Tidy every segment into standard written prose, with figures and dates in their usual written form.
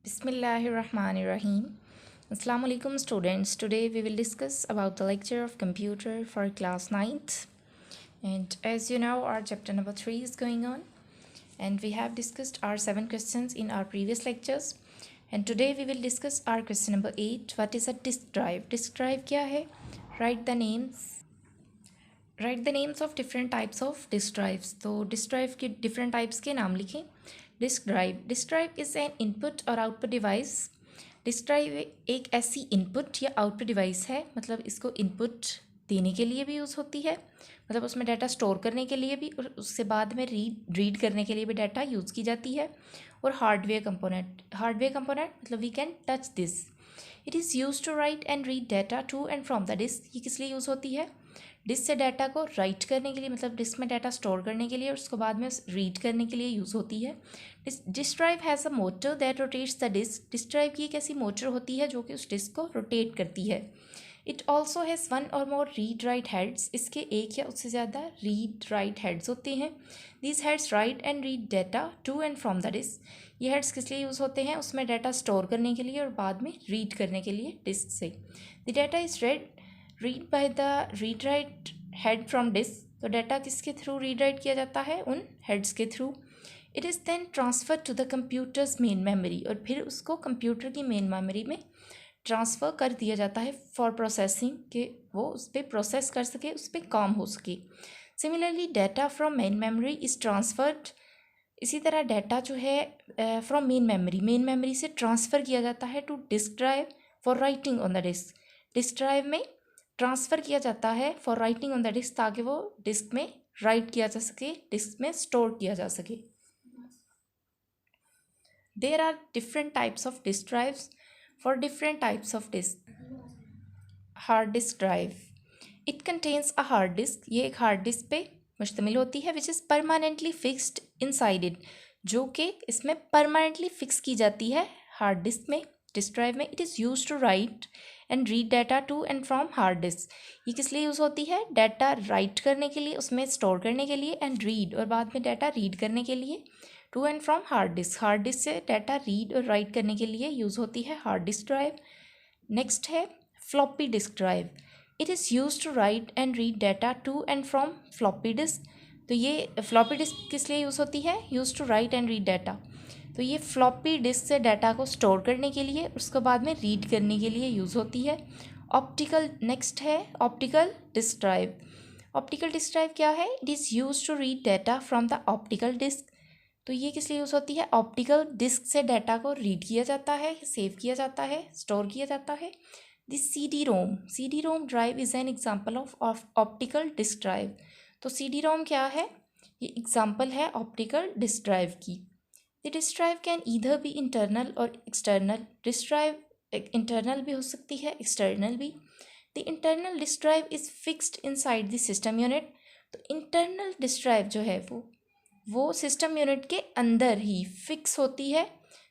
Bismillahirrahmanirrahim. Assalamu alaikum students. Today we will discuss about the lecture of computer for class 9th. And as you know, our chapter number 3 is going on. And we have discussed our 7 questions in our previous lectures. And today we will discuss our question number 8. What is a disk drive? Disk drive क्या है? Write the names. Write the names of different types of disk drives. तो disk drive के different types के नाम लिखें. Disk drive is an input और output device. Disk drive एक ऐसी इनपुट या आउटपुट डिवाइस है, मतलब इसको इनपुट देने के लिए भी यूज़ होती है, मतलब उसमें डाटा स्टोर करने के लिए भी, और उससे बाद में रीड करने के लिए भी डाटा यूज़ की जाती है. और हार्डवेयर कंपोनेंट मतलब we can touch this. It is use to write and read data to and from the disk. ये किस लिए यूज़ होती है? डिस्क से डाटा को राइट करने के लिए, मतलब डिस्क में डाटा स्टोर करने के लिए, और उसको बाद में रीड करने के लिए यूज़ होती है. Disk drive has a motor that rotates the disk. Disk drive की एक ऐसी मोटर होती है जो कि उस डिस्क को रोटेट करती है. इट ऑल्सो हैज़ वन और मोर रीड राइट हेड्स. इसके एक या उससे ज़्यादा रीड राइट हेड्स होते हैं. These heads write and read data to and from the disk. ये हेड्स किस लिए यूज़ होते हैं? उसमें डाटा स्टोर करने के लिए और बाद में रीड करने के लिए डिस्क से. The data is read by the read write head from disk. तो डाटा किसके थ्रू रीड राइट किया जाता है? उन हेड्स के through. It is then transfer to the computer's main memory. और फिर उसको कंप्यूटर की मेन मेमोरी में ट्रांसफ़र कर दिया जाता है फॉर प्रोसेसिंग, कि वो उस पर प्रोसेस कर सके, उस पर काम हो सके. Similarly data from main memory is transferred. इसी तरह डाटा जो है फ्रॉम मेन मेमोरी से ट्रांसफ़र किया जाता है to disk drive for writing on the disk. Disk drive में ट्रांसफ़र किया जाता है for writing on the disk, ताकि वो डिस्क में राइट किया जा सके, डिस्क में स्टोर किया जा सके. There are different types of disk drives for different types of disk. Hard disk drive. It contains a hard disk. ये एक हार्ड डिस्क पे मुश्तमिल होती है. Which is permanently fixed inside it. जो कि इसमें परमानेंटली फिक्स की जाती है हार्ड डिस्क में, डिस्क ड्राइव में. It is use to write and read data to and from hard disk. ये किस लिए यूज़ होती है? डाटा राइट करने के लिए, उसमें स्टोर करने के लिए, एंड रीड और बाद में डाटा रीड करने के लिए, to and from hard disk. Hard disk से डाटा रीड और राइट करने के लिए यूज़ होती है हार्ड डिस्क ड्राइव. नेक्स्ट है floppy disk drive. It is use to write and read data to and from floppy disk. तो ये फ्लॉपी डिस्क किस लिए यूज़ होती है? Use to write and read data. तो ये फ्लॉपी डिस्क से डाटा को स्टोर करने के लिए, उसके बाद में रीड करने के लिए यूज़ होती है. नेक्स्ट है optical disk drive. Optical disk drive क्या है? It is use to read data from the optical disk. तो ये किस लिए यूज़ होती है? ऑप्टिकल डिस्क से डाटा को रीड किया जाता है, सेव किया जाता है, स्टोर किया जाता है. This C D ROM drive is an example of optical disk drive. तो सी डी रोम क्या है? ये एग्जाम्पल है ऑप्टिकल डिस्क ड्राइव की. The disk drive can either be internal और एक्सटर्नल. डिस्क ड्राइव इंटरनल भी हो सकती है, एक्सटर्नल भी. The internal disk drive is fixed inside the system unit. तो इंटरनल डिस्क ड्राइव जो है वो सिस्टम यूनिट के अंदर ही फिक्स होती है.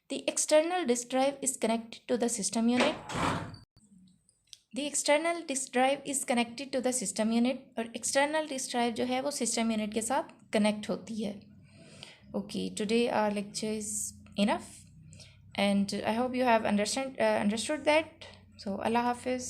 The external disk drive is connected to the system unit. The external disk drive is connected to the system unit. और external disk drive जो है वो सिस्टम यूनिट के साथ कनेक्ट होती है. Okay, today our lecture is enough, and I hope you have understood that. So Allah Hafiz.